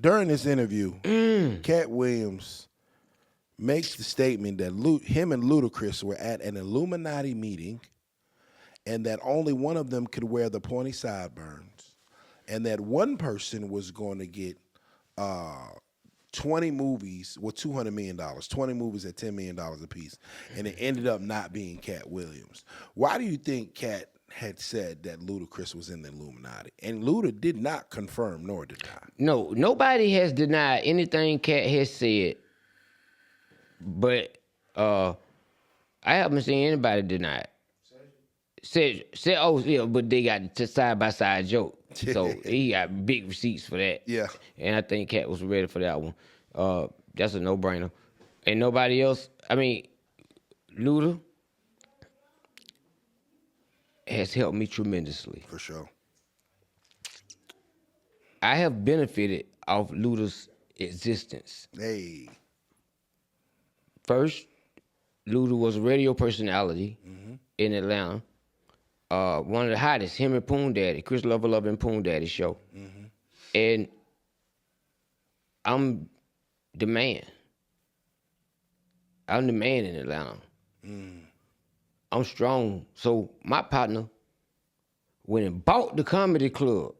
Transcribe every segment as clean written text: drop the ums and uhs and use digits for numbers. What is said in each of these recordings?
during this interview, Katt Williams makes the statement that him and Ludacris were at an Illuminati meeting and that only one of them could wear the pointy sideburns and that one person was going to get 20 movies with $200 million, 20 movies at $10 million apiece, and it ended up not being Katt Williams. Why do you think Katt had said that Ludacris was in the Illuminati? And Luda did not confirm nor deny. No, nobody has denied anything Katt has said, but I haven't seen anybody deny it. Said, oh yeah, but they got the side-by-side joke. So he got big receipts for that. Yeah. And I think Katt was ready for that one. That's a no-brainer. And nobody else, I mean, Luda has helped me tremendously. For sure. I have benefited off Luda's existence. Hey. First, Luda was a radio personality in Atlanta. One of the hottest, him and Poon Daddy, Chris Love and Poon Daddy show. And I'm the man. I'm the man in Atlanta. I'm strong. So my partner went and bought the comedy club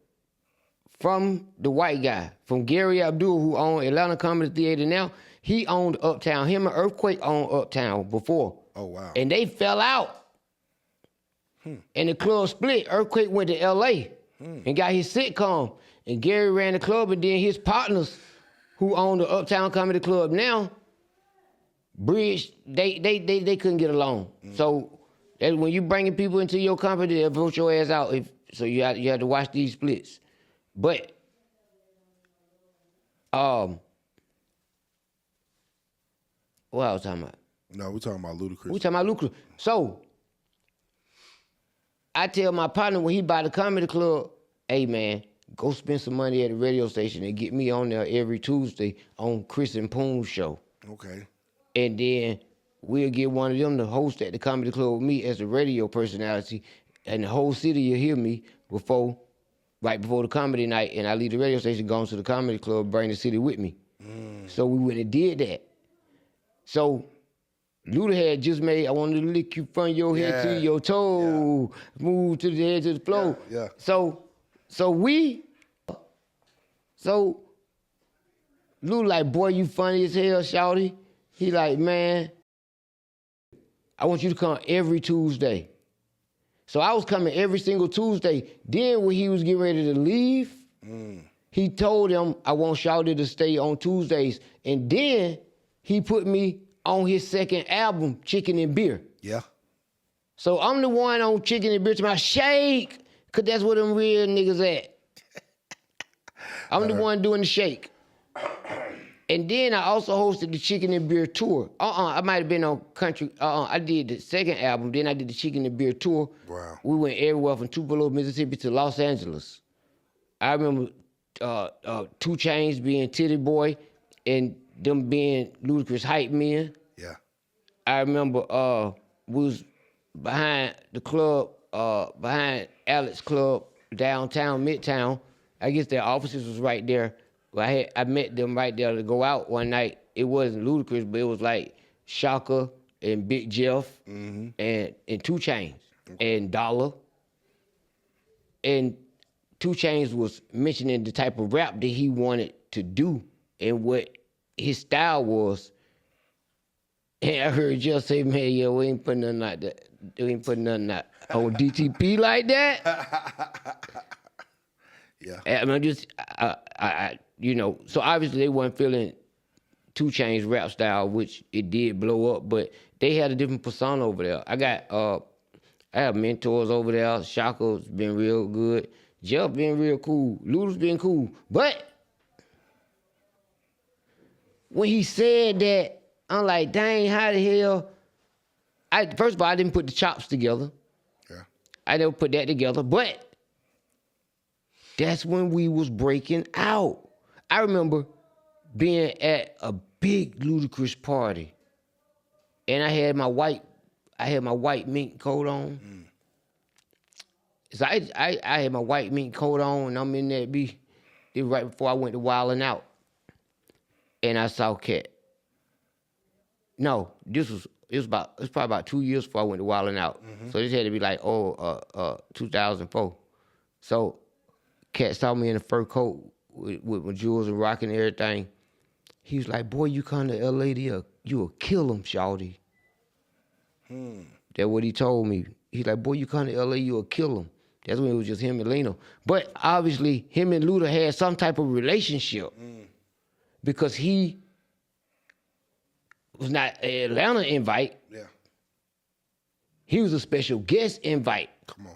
from the white guy, from Gary Abdul, who owned Atlanta Comedy Theater now. He owned Uptown. Him and Earthquake owned Uptown before. Oh, wow. And they fell out. And the club split. Earthquake went to L.A. And got his sitcom. And Gary ran the club, and then his partners, who own the Uptown Comedy Club now, Bridge, they couldn't get along. So when you bringing people into your company, they'll vote your ass out. So you have to watch these splits. But what I was talking about? No, we're talking about Ludacris. We talking about Ludacris. So I tell my partner when he buy the comedy club, hey man, go spend some money at the radio station and get me on there every Tuesday on Chris and Poon's show. Okay. And then we'll get one of them to host at the comedy club with me as a radio personality, and the whole city will hear me right before the comedy night, and I leave the radio station, go to the comedy club, bring the city with me. So we went and did that. So Luda had just made, I wanted to lick you from your head to your toe, move to the head to the floor. Yeah. So Luda like, boy, you funny as hell, Shawty. He like, man, I want you to come every Tuesday. So I was coming every single Tuesday. Then when he was getting ready to leave, he told him, I want Shawty to stay on Tuesdays. And then he put me on his second album, Chicken and Beer. Yeah. So I'm the one on Chicken and Beer to my shake, because that's where them real niggas at. I'm the one doing the shake. And then I also hosted the Chicken and Beer tour. I might have been on country. I did the second album, then I did the Chicken and Beer tour. Wow. We went everywhere from Tupelo, Mississippi to Los Angeles. I remember 2 Chainz being Titty Boy and them being Ludacris hype men. Yeah. I remember we was behind the club, behind Alex Club, downtown, Midtown. I guess their offices was right there. I met them right there to go out one night. It wasn't Ludacris, but it was like Shaka and Big Jeff and 2 Chainz and Dollar. And 2 Chainz was mentioning the type of rap that he wanted to do and what his style was. And I heard Jeff say, man, yeah, we ain't putting nothing like that. We ain't putting nothing out on DTP like that. Yeah. I mean, so obviously they weren't feeling 2 Chainz rap style, which it did blow up, but they had a different persona over there. I have mentors over there. Shaka's been real good. Jeff been real cool. Luda's been cool. But when he said that, I'm like, dang, how the hell? First of all, I didn't put the chops together. Yeah. I never put that together, but that's when we was breaking out. I remember being at a big Ludacris party, and I had my white mink coat on. So I had my white mink coat on, and I'm in that it was right before I went to Wildin' Out. and I saw Katt. No, it's probably about 2 years before I went to Wildin' Out. So this had to be like 2004. So Katt saw me in a fur coat with my jewels and rocking and everything. He was like, "Boy, you come to LA, you'll kill him, Shawty." That's what he told me. He's like, "Boy, you come to LA, you'll kill him." That's when it was just him and Leno. But obviously, him and Luda had some type of relationship because he was not an Atlanta invite. Yeah. He was a special guest invite. Come on.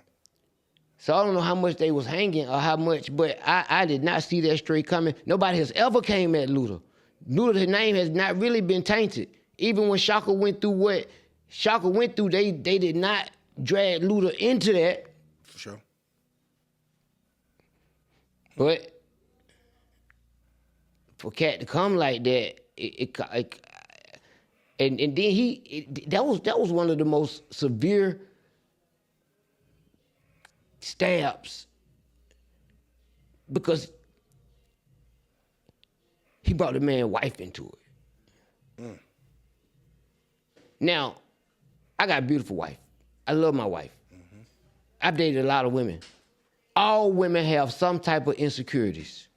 So I don't know how much they was hanging or how much, but I did not see that straight coming. Nobody has ever came at Luda. Luda's name has not really been tainted. Even when Shaka went through what Shaka went through, they did not drag Luda into that. For sure. But for Katt to come like that, and then that was one of the most severe stabs because he brought the man's wife into it. Now, I got a beautiful wife. I love my wife. I've dated a lot of women. All women have some type of insecurities.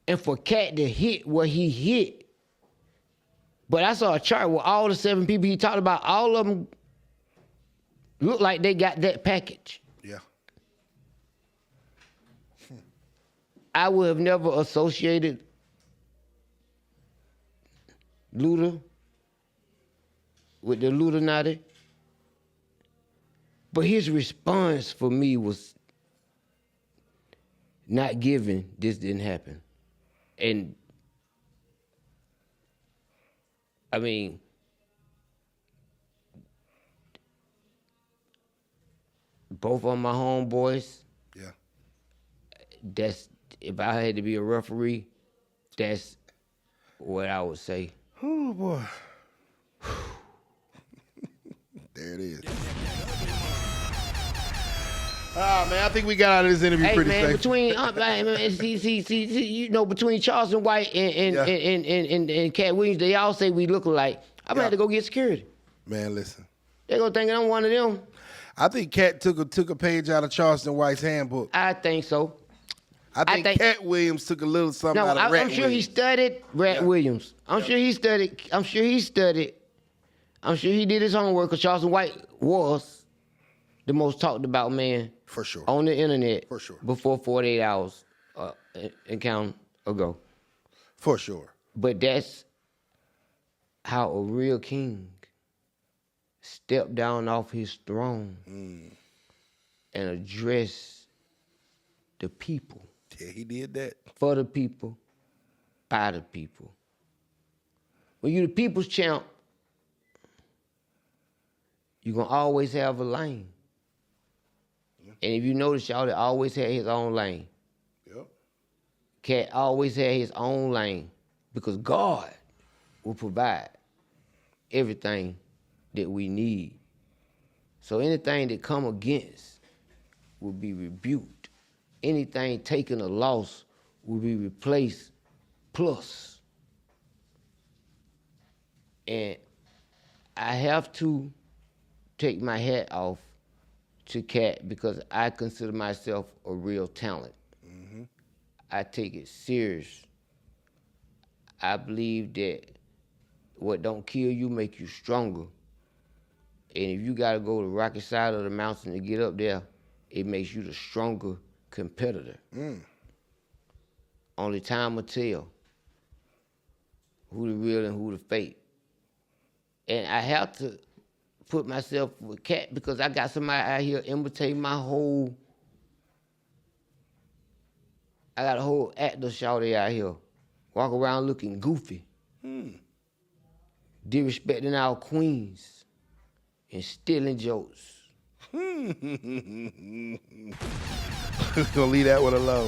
And for Katt to hit what he hit, but I saw a chart where all the 7 people he talked about, all of them look like they got that package. Yeah. I would have never associated Luda with the Illuminati. But his response for me was not giving, this didn't happen. And I mean, both of my homeboys, Yeah. that's, if I had to be a referee, that's what I would say. Oh, boy. There it is. Ah, man, I think we got out of this interview Hey pretty man, safe. between Charleston White and Katt Williams, they all say we look alike. I'm gonna have to go get security. Man, listen. They gonna think I'm one of them. I think Katt took a page out of Charleston White's handbook. I think so. I think Katt Williams took a little something No, out of Rat I'm sure he Williams. studied Rat Williams. I'm sure he studied. I'm sure he did his homework because Charleston White was the most talked about man For sure. on the internet For sure. before 48 hours and count ago. For sure. But that's how a real king stepped down off his throne and addressed the people. Yeah, he did that. For the people, by the people. When you the people's champ, you're going to always have a lane. And if you notice, Shawty always had his own lane. Yep. Katt always had his own lane because God will provide everything that we need. So anything that come against will be rebuked. Anything taking a loss will be replaced plus. And I have to take my hat off to Katt because I consider myself a real talent. I take it serious. I believe that what don't kill you make you stronger. And if you gotta go to the rocky side of the mountain to get up there, it makes you the stronger competitor. Only time will tell who the real and who the fake. And I have to put myself with Katt because I got somebody out here imitating my whole. I got a whole actor Shawty out here, walk around looking goofy, disrespecting our queens, and stealing jokes. We're gonna leave that one alone.